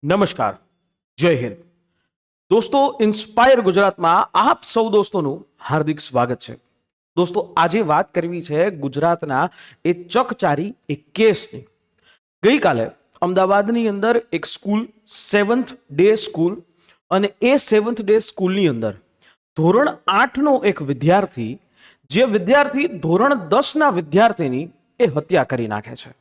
નમસ્કાર, જય હિન્દ. દોસ્તો, ઇન્સ્પાયર ગુજરાતમાં આપ સૌ દોસ્તોનું હાર્દિક સ્વાગત છે. દોસ્તો, આજે વાત કરવી છે ગુજરાતના એ ચકચારી એક કેસની. ગઈકાલે અમદાવાદની અંદર એક સ્કૂલ, સેવન્થ ડે સ્કૂલ, અને એ સેવન્થ ડે સ્કૂલની અંદર ધોરણ 8નો એક વિદ્યાર્થી, જે વિદ્યાર્થી ધોરણ 10ના વિદ્યાર્થીની એ હત્યા કરી નાખે છે.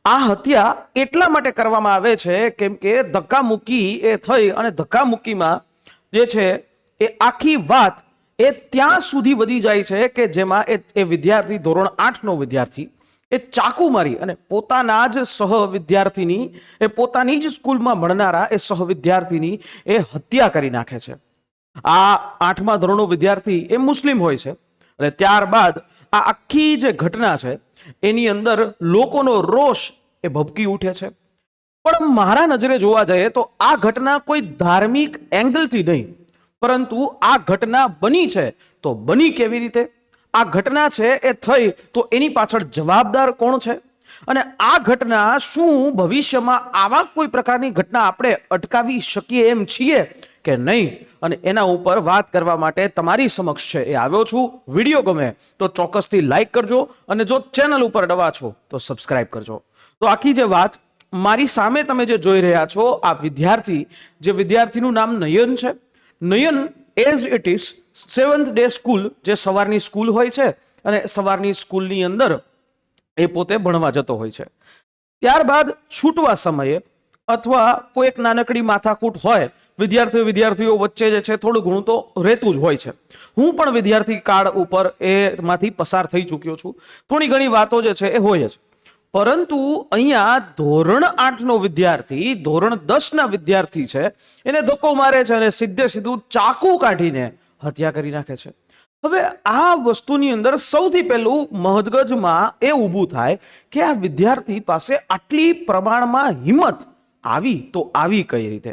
આ હત્યા એટલા માટે કરવામાં આવે છે કેમ કે ધક્કામુક્કી એ થઈ અને ધક્કામુક્કીમાં જે છે એ આખી વાત એ ત્યાં સુધી વધી જાય છે કે જેમાં એ વિદ્યાર્થી ધોરણ 8નો વિદ્યાર્થી એ ચાકુ મારી અને પોતાના જ સહ વિદ્યાર્થીની, એ પોતાની જ સ્કૂલમાં ભણનારા એ સહ વિદ્યાર્થીની એ હત્યા કરી નાખે છે. આ 8મા ધોરણનો વિદ્યાર્થી એ મુસ્લિમ હોય છે અને ત્યારબાદ આ આખી જે ઘટના છે એની અંદર લોકોનો રોષ એ ભભકી ઉઠે છે. પણ મારા નજરે જોવા જઈએ તો આ ઘટના કોઈ ધાર્મિક એંગલથી નહીં, પરંતુ આ ઘટના બની છે તો બની કેવી રીતે, આ ઘટના છે એ થઈ તો એની પાછળ જવાબદાર કોણ છે, અને આ ઘટના શું ભવિષ્યમાં આવા કોઈ પ્રકારની ઘટના આપણે અટકાવી શકીએ એમ છીએ કે નહીં, અને એના ઉપર વાત કરવા માટે તમારી સમક્ષ છે એ આવ્યો છું. વિડીયો ગમે તો ચોક્કસથી લાઈક કરજો અને જો ચેનલ ઉપર નવા છો તો સબસ્ક્રાઇબ કરજો. તો આખી જે વાત મારી સામે તમે જે જોઈ રહ્યા છો, આ વિદ્યાર્થી, જે વિદ્યાર્થીનું નામ નયન છે. Nayan as it is seventh day school, જે સવારની સ્કૂલ હોય છે અને સવારની સ્કૂલની અંદર એ પોતે ભણવા જતો હોય છે. ત્યારબાદ છૂટવા સમયે અથવા કોઈ એક નાનકડી માથાકૂટ હોય વિદ્યાર્થીઓ વચ્ચે જે છે થોડું ઘણું તો રહેતું જ હોય છે. હું પણ વિદ્યાર્થી કાળ ઉપર એમાંથી પસાર થઈ ચૂક્યો છું. થોડી ઘણી વાતો જે છે એ હોય જ, પરંતુ અહીંયા ધોરણ 8નો વિદ્યાર્થી ધોરણ 10ના વિદ્યાર્થી છે એને ધક્કો મારે છે અને સીધે સીધું ચાકુ કાઢીને હત્યા કરી નાખે છે. હવે આ વસ્તુની અંદર સૌથી પહેલું મગજમાં એ ઊભું થાય કે આ વિદ્યાર્થી પાસે આટલી પ્રમાણમાં હિંમત આવી તો આવી કઈ રીતે.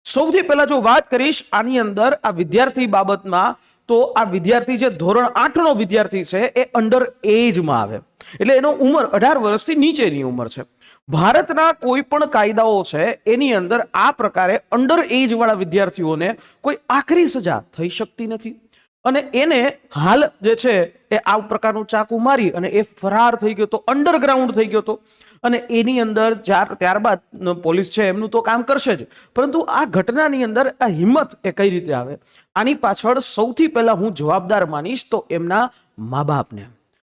સૌથી પહેલા જો વાત કરીશ આની અંદર આ વિદ્યાર્થી બાબતમાં, તો આ વિદ્યાર્થી જે ધોરણ 8નો વિદ્યાર્થી છે એ અંડર એજમાં આવે, એટલે એનો ઉંમર 18 વર્ષથી નીચેની ઉંમર છે. ભારતના કોઈ પણ કાયદાઓ છે એની અંદર આ પ્રકારે અંડર એજ વાળા વિદ્યાર્થીઓને કોઈ આકરી સજા થઈ શકતી નથી, અને એને હાલ જે છે એ આ પ્રકારનું ચાકુ મારી અને એ ફરાર થઈ ગયો તો, અંડરગ્રાઉન્ડ થઈ ગયો તો, અને એની અંદર ત્યારબાદ પોલીસ છે એમનું તો કામ કરશે જ, પરંતુ આ ઘટનાની અંદર આ હિંમત એ કઈ રીતે આવે, આની પાછળ સૌથી પહેલા હું જવાબદાર માનીશ તો એમના મા બાપને.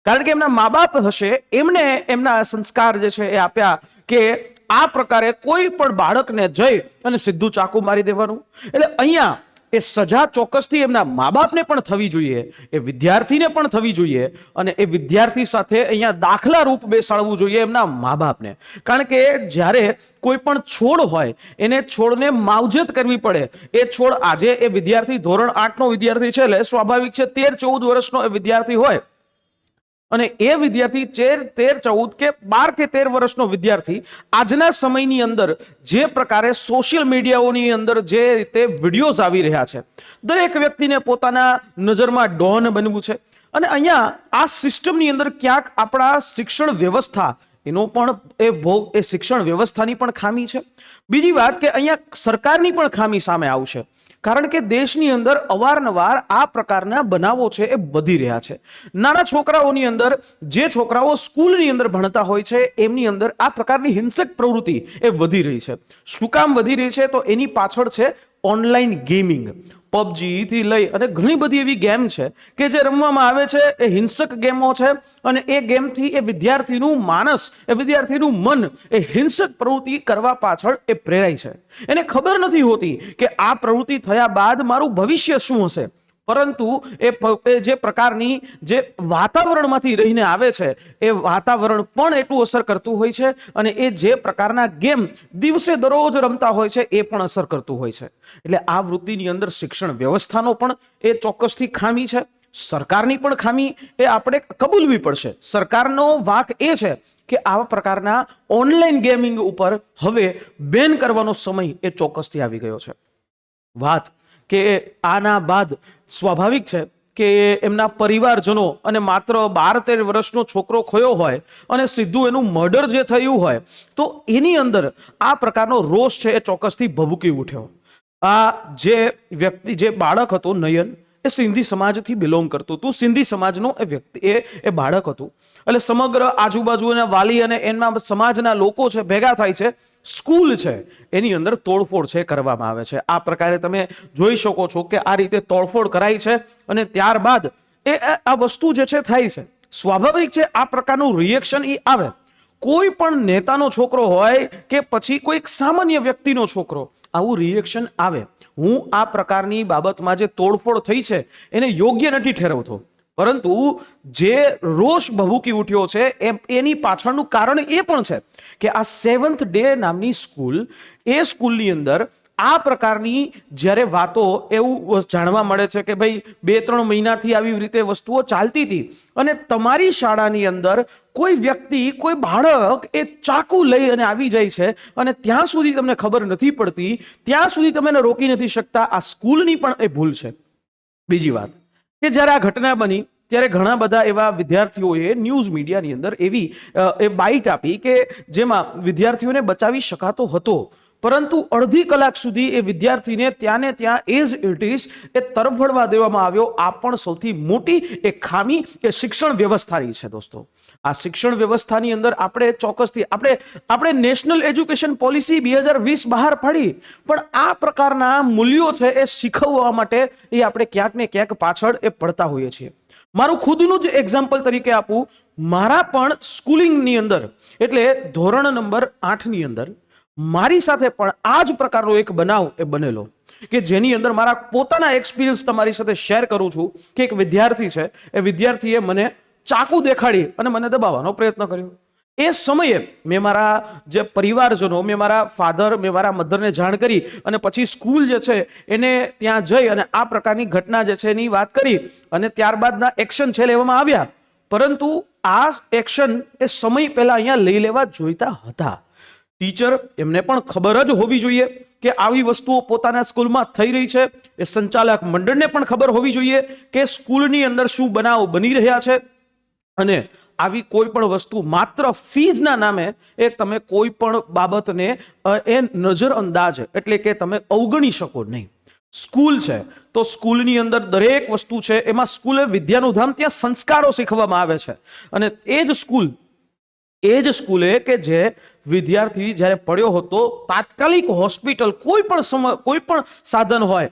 કારણ કે એમના મા બાપ હશે, એમને એમના સંસ્કાર જે છે એ આપ્યા કે આ પ્રકારે કોઈ પણ બાળકને જઈ અને સીધું ચાકુ મારી દેવાનું. એટલે અહીંયા એ સજા ચોક્કસથી એમના મા બાપને પણ થવી જોઈએ, એ વિદ્યાર્થીને પણ થવી જોઈએ, અને એ વિદ્યાર્થી સાથે અહીંયા દાખલા રૂપ બેસાડવું જોઈએ એમના મા બાપને. કારણ કે જ્યારે કોઈ પણ છોડ હોય એને છોડને માવજત કરવી પડે. એ છોડ આજે એ વિદ્યાર્થી ધોરણ 8નો વિદ્યાર્થી છે, એટલે સ્વાભાવિક છે 13-14 વર્ષનો એ વિદ્યાર્થી હોય, અને એ વિદ્યાર્થી 13-14 કે 12 કે 13 વર્ષનો વિદ્યાર્થી આજના સમયની અંદર જે પ્રકારે સોશિયલ મીડિયાઓની અંદર જે રીતે વિડીયોઝ આવી રહ્યા છે, દરેક વ્યક્તિને પોતાના નજરમાં ડોન બનવું છે. અને અહીંયા આ સિસ્ટમની અંદર ક્યાંક આપણા શિક્ષણ વ્યવસ્થા એનો પણ એ શિક્ષણ વ્યવસ્થાની પણ ખામી છે. બીજી વાત કે અહીંયા સરકારની પણ ખામી સામે આવશે, કારણ કે દેશની અંદર અવારનવાર આ પ્રકારના બનાવો છે એ વધી રહ્યા છે. નાના છોકરાઓની અંદર, જે છોકરાઓ સ્કૂલની અંદર ભણતા હોય છે એમની અંદર આ પ્રકારની હિંસક પ્રવૃત્તિ એ વધી રહી છે. શું કામ વધી રહી છે? તો એની પાછળ છે ઓનલાઈન ગેમિંગ. પબજી થી લઈ અને ઘણી બધી એવી ગેમ છે કે જે રમવામાં આવે છે, એ હિંસક ગેમો છે, અને એ ગેમથી એ વિદ્યાર્થીનું માનસ, એ વિદ્યાર્થીનું મન એ હિંસક પ્રવૃત્તિ કરવા પાછળ એ પ્રેરાય છે. એને ખબર નથી હોતી કે આ પ્રવૃત્તિ થયા બાદ મારું ભવિષ્ય શું હશે, પરંતુ એ જે પ્રકારની જે વાતાવરણમાંથી રહીને આવે છે એ વાતાવરણ પણ એટલું અસર કરતું હોય છે, અને એ જે પ્રકારના ગેમ દિવસે દરરોજ રમતા હોય છે એ પણ અસર કરતું હોય છે. એટલે આ વૃત્તિની અંદર શિક્ષણ વ્યવસ્થાનો પણ એ ચોક્કસથી ખામી છે, સરકારની પણ ખામી એ આપણે કબૂલવી પડશે. સરકારનો વાંક એ છે કે આવા પ્રકારના ઓનલાઈન ગેમિંગ ઉપર હવે બેન કરવાનો સમય એ ચોક્કસથી આવી ગયો છે. વાત કે આના બાદ સ્વાભાવિક છે કે એમના પરિવારજનો અને માત્ર 12-13 વર્ષનો છોકરો ખોયો હોય અને સીધું એનું મર્ડર જે થયું હોય, તો એની અંદર આ પ્રકારનો રોષ છે એ ચોક્કસથી ભભૂકી ઉઠ્યો. આ જે વ્યક્તિ, જે બાળક હતો નયન, એ સિંધી સમાજથી બિલોંગ કરતું હતું. સિંધી સમાજનો એ વ્યક્તિ એ બાળક હતું. એટલે સમગ્ર આજુબાજુના વાલી અને એના સમાજના લોકો છે ભેગા થાય છે. સ્કૂલ છે એની અંદર તોડફોડ છે કરવામાં આવે છે. આ પ્રકારે તમે જોઈ શકો છો કે આ રીતે તોડફોડ કરાય છે અને ત્યારબાદ આ વસ્તુ જે છે થાય છે. સ્વાભાવિક છે આ પ્રકારનું રિએક્શન એ આવે. કોઈ પણ નેતાનો છોકરો હોય કે પછી કોઈ સામાન્ય વ્યક્તિનો છોકરો, આવું રિએક્શન આવે. હું આ પ્રકારની બાબતમાં જે તોડફોડ થઈ છે એને યોગ્ય નથી ઠેરવતો, પરંતુ જે રોષ ભભૂકી ઉઠ્યો છે એની પાછળનું કારણ એ પણ છે કે આ સેવન્થ ડે નામની સ્કૂલ, એ સ્કૂલની અંદર આ પ્રકારની જ્યારે વાતો એવું જાણવા મળે છે કે ભાઈ 2-3 મહિનાથી આવી રીતે વસ્તુઓ ચાલતી હતી અને તમારી શાળાની અંદર કોઈ વ્યક્તિ, કોઈ બાળક એ ચાકુ લઈ અને આવી જાય છે અને ત્યાં સુધી તમને ખબર નથી પડતી, ત્યાં સુધી તમે એને રોકી નથી શકતા. આ સ્કૂલની પણ એ ભૂલ છે. બીજી વાત કે જ્યારે આ ઘટના બની ત્યારે ઘણા બધા એવા વિદ્યાર્થીઓએ ન્યૂઝ મીડિયાની અંદર એવી બાઇટ આપી કે જેમાં વિદ્યાર્થીઓને બચાવી શકાતો હતો, પરંતુ અડધી કલાક સુધી એ વિદ્યાર્થીને ત્યાં ને ત્યાં એઝ ઇટ ઇઝ એ તરફડવા દેવામાં આવ્યો. આ પણ સૌથી મોટી એક ખામી એ શિક્ષણ વ્યવસ્થાની છે. દોસ્તો, આ શિક્ષણ વ્યવસ્થાની અંદર આપણે ચોક્કસથી આપણે નેશનલ એજ્યુકેશન પોલિસી 2020 બહાર પાડી, પણ આ પ્રકારના મૂલ્યો છે એ શીખવવા માટે એ આપણે ક્યાંક ને ક્યાંક પાછળ એ પડતા હોઈએ છીએ. મારું ખુદનું જ એક્ઝામ્પલ તરીકે આપું. મારા પણ સ્કૂલિંગની અંદર, એટલે ધોરણ નંબર 8 ની અંદર મારી સાથે પણ આ જ પ્રકારનો એક બનાવ એ બનેલો કે જેની અંદર મારા પોતાના એક્સપિરિયન્સ તમારી સાથે શેર કરું છું કે એક વિદ્યાર્થી છે, એ વિદ્યાર્થીએ મને ચાકુ દેખાડી અને મને દબાવવાનો પ્રયત્ન કર્યો. એ સમયે મેં મારા જે પરિવારજનો, મેં મારા ફાધર, મેં મારા મધરને જાણ કરી અને પછી સ્કૂલ જે છે એને ત્યાં જઈ અને આ પ્રકારની ઘટના જે છે એની વાત કરી અને ત્યારબાદના એક્શન છે લેવામાં આવ્યા. પરંતુ આ એક્શન એ સમય પહેલા અહીંયા લઈ લેવા જોઈતા હતા. ટીચર, એમને પણ ખબર જ હોવી જોઈએ કે આવી વસ્તુઓ પોતાના સ્કૂલમાં થઈ રહી છે. એ સંચાલક મંડળને પણ ખબર હોવી જોઈએ કે સ્કૂલની અંદર શું બનાવ બની રહ્યા છે અને આવી કોઈ પણ વસ્તુ માત્ર ફીઝના નામે એ તમે કોઈ પણ બાબતને એ નજરઅંદાજ, એટલે કે તમે અવગણી શકો નહીં. સ્કૂલ છે તો સ્કૂલની અંદર દરેક વસ્તુ છે એમાં સ્કૂલે વિદ્યાનું ધામ, ત્યાં સંસ્કારો શીખવામાં આવે છે. અને એ જ સ્કૂલે કે જે વિદ્યાર્થી જ્યારે પડ્યો હતો, તાત્કાલિક હોસ્પિટલ, કોઈ પણ સાધન હોય,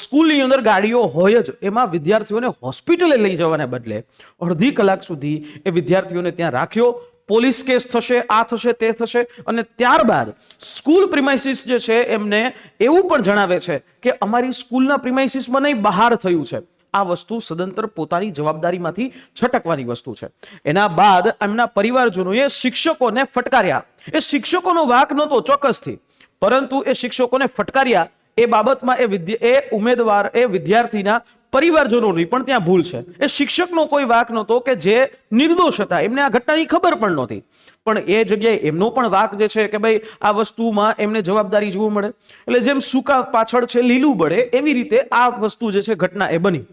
સ્કૂલની અંદર ગાડીઓ હોય જ, એમાં વિદ્યાર્થીઓને હોસ્પિટલે લઈ જવાને બદલે અડધી કલાક સુધી એ વિદ્યાર્થીઓને ત્યાં રાખ્યો. પોલીસ કેસ થશે, આ થશે, તે થશે. અને ત્યારબાદ સ્કૂલ પ્રિમાઇસીસ જે છે એમને એવું પણ જણાવે છે કે અમારી સ્કૂલના પ્રિમાઇસીસમાં નહીં, બહાર થયું છે. આ વસ્તુ સદંતર પોતાની જવાબદારીમાંથી છટકવાની વસ્તુ છે. એના બાદ એમના પરિવારજનોએ શિક્ષકોને ફટકાર્યા. એ શિક્ષકોનો વાંક નહોતો ચોક્કસથી, પરંતુ એ શિક્ષકોને ફટકાર્યા એ બાબતમાં એ ઉમેદવાર, એ વિદ્યાર્થીના પરિવારજનોની પણ ત્યાં ભૂલ છે. એ શિક્ષકનો કોઈ વાંક નહોતો કે જે નિર્દોષ હતા, એમને આ ઘટનાની ખબર પણ નહોતી, પણ એ જગ્યાએ એમનો પણ વાંક જે છે કે ભાઈ આ વસ્તુમાં એમને જવાબદારી જોવા મળે. એટલે જેમ સૂકા પાછળ છે લીલું બળે, એવી રીતે આ વસ્તુ જે છે ઘટના એ બની.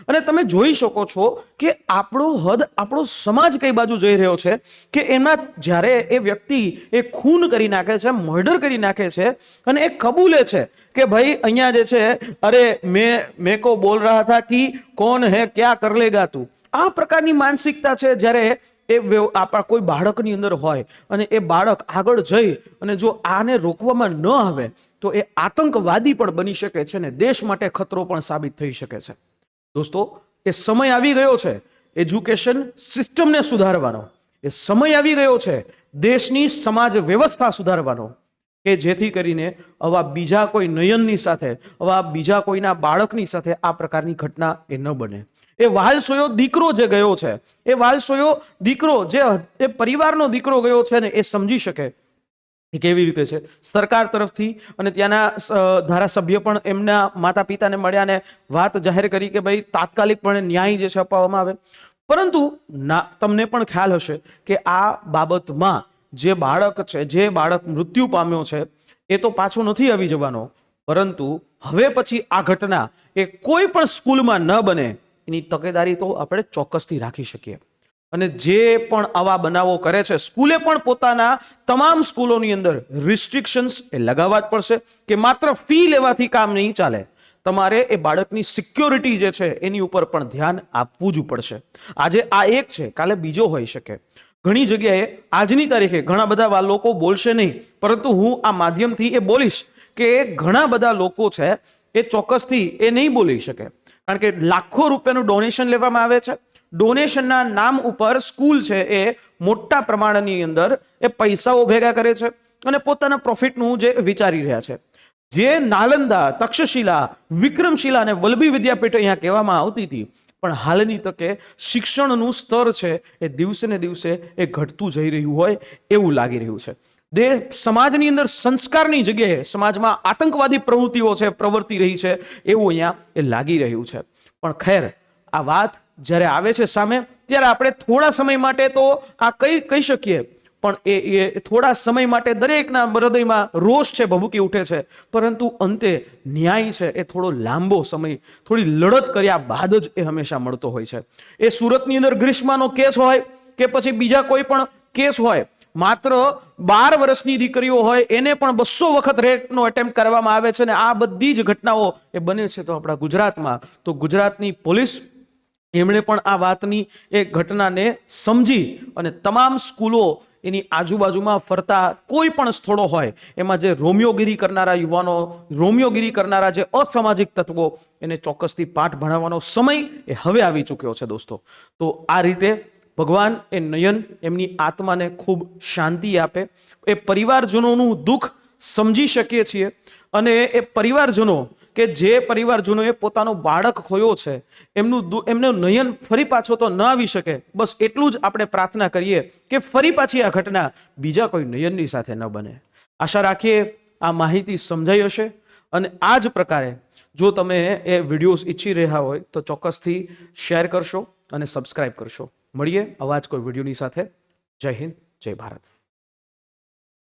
અને તમે જોઈ શકો છો કે આપણો સમાજ કઈ બાજુ જઈ રહ્યો છે કે એના જ્યારે એ વ્યક્તિ એ ખૂન કરી નાખે છે, મર્ડર કરી નાખે છે અને એ કબૂલે છે કે ભાઈ અહીંયા જે છે, અરે મેં કો બોલ રહા થા કે કોણ હે ક્યા કર લેગા તું. આ પ્રકારની માનસિકતા છે જ્યારે આપણા કોઈ બાળકની અંદર હોય અને એ બાળક આગળ જઈ અને જો આને રોકવામાં ન આવે તો એ આતંકવાદી પણ બની શકે છે અને દેશ માટે ખતરો પણ સાબિત થઈ શકે છે. દોસ્તો, એ સમય આવી ગયો છે એજ્યુકેશન સિસ્ટમને સુધારવાનો. એ સમય આવી ગયો છે દેશની સમાજ વ્યવસ્થા સુધારવાનો, કે જેથી કરીને આવા બીજા કોઈ નયનની સાથે, આવા બીજા કોઈના બાળકની સાથે આ પ્રકારની ઘટના એ ન બને. એ વાલસોયો દીકરો જે ગયો છે, એ વાલસોયો દીકરો જે એ પરિવારનો દીકરો ગયો છે ને, એ સમજી શકે એ કેવી રીતે છે. સરકાર તરફથી અને ત્યાંના ધારાસભ્ય પણ એમના માતા પિતાને મળ્યા અને વાત જાહેર કરી કે ભાઈ તાત્કાલિકપણે ન્યાય જે છે અપાવવામાં આવે. પરંતુ તમને પણ ખ્યાલ હશે કે આ બાબતમાં જે બાળક છે, જે બાળક મૃત્યુ પામ્યો છે, એ તો પાછો નથી આવી જવાનો, પરંતુ હવે પછી આ ઘટના એ કોઈ પણ સ્કૂલમાં ન બને એની તકેદારી તો આપણે ચોક્કસથી રાખી શકીએ. અને જે પણ આવા બનાવો કરે છે, સ્કૂલે પણ પોતાના તમામ સ્કૂલોની અંદર રિસ્ટ્રિક્શન્સ એ લગાવવા જ પડશે કે માત્ર ફી લેવાથી કામ નહીં ચાલે. તમારે એ બાળકની સિક્યોરિટી જે છે એની ઉપર પણ ધ્યાન આપવું જ પડશે. આજે આ એક છે, કાલે બીજો હોઈ શકે. ઘણી જગ્યાએ આજની તારીખે ઘણા બધા લોકો બોલશે નહીં, પરંતુ હું આ માધ્યમથી એ બોલીશ કે ઘણા બધા લોકો છે એ ચોક્કસથી એ નહીં બોલી શકે, કારણ કે લાખો રૂપિયાનું ડોનેશન લેવામાં આવે છે. ડોનેશનના નામ ઉપર સ્કૂલ છે એ મોટા પ્રમાણની અંદર એ પૈસાઓ ભેગા કરે છે અને પોતાના પ્રોફિટનું જે વિચારી રહ્યા છે. જે નાલંદા, તક્ષશિલા, વિક્રમશિલા અને વલ્લભી વિદ્યાપીઠ અહીંયા કહેવામાં આવતી હતી, પણ હાલની તકે શિક્ષણનું સ્તર છે એ દિવસે ને દિવસે એ ઘટતું જઈ રહ્યું હોય એવું લાગી રહ્યું છે. સમાજની અંદર સંસ્કારની જગ્યાએ સમાજમાં આતંકવાદી પ્રવૃત્તિઓ છે પ્રવર્તી રહી છે એવું અહીંયા એ લાગી રહ્યું છે. પણ ખેર, આ વાત જ્યારે આવે છે સામે, ત્યારે આપણે થોડા સમય માટે તો આ કહી શકીએ, પણ એ થોડા સમય માટે દરેકના હૃદયમાં રોષ છે ભભૂકી ઉઠે છે, પરંતુ અંતે ન્યાય છે એ થોડો લાંબો સમય, થોડી લડત કર્યા બાદ જ એ હંમેશા મળતો હોય છે. એ સુરતની અંદર ગ્રીષ્માનો કેસ હોય કે પછી બીજા કોઈ પણ કેસ હોય, માત્ર 12 વર્ષની દીકરીઓ હોય એને પણ 200 વખત રેપનો એટેમ્પ્ટ કરવામાં આવે છે, અને આ બધી જ ઘટનાઓ એ બને છે તો આપણા ગુજરાતમાં. તો ગુજરાતની પોલીસ એમણે પણ આ વાતની એ ઘટનાને સમજી અને તમામ સ્કૂલો એની આજુબાજુમાં ફરતા કોઈ પણ સ્થળો હોય એમાં જે રોમિયોગીરી કરનારા યુવાનો, રોમિયોગીરી કરનારા જે અસામાજિક તત્વો, એને ચોક્કસથી પાઠ ભણાવવાનો સમય એ હવે આવી ચૂક્યો છે દોસ્તો. તો આ રીતે ભગવાન એ નયન એમની આત્માને ખૂબ શાંતિ આપે. એ પરિવારજનોનું દુઃખ સમજી શકીએ છીએ, અને એ પરિવારજનો કે જે પરિવારજનોએ પોતાનો બાળક ખોયો છે એમનું નયન ફરી પાછો તો ન આવી શકે, બસ એટલું જ આપણે પ્રાર્થના કરીએ કે ફરી પાછી આ ઘટના બીજા કોઈ નયનની સાથે ન બને. આશા રાખીએ આ માહિતી સમજાઈ હશે, અને આ જ પ્રકારે જો તમે એ વિડીયોઝ ઈચ્છી રહ્યા હોય તો ચોક્કસથી શેર કરશો અને સબસ્ક્રાઇબ કરશો. મળીએ આવા જ કોઈ વિડીયોની સાથે. જય હિન્દ, જય ભારત.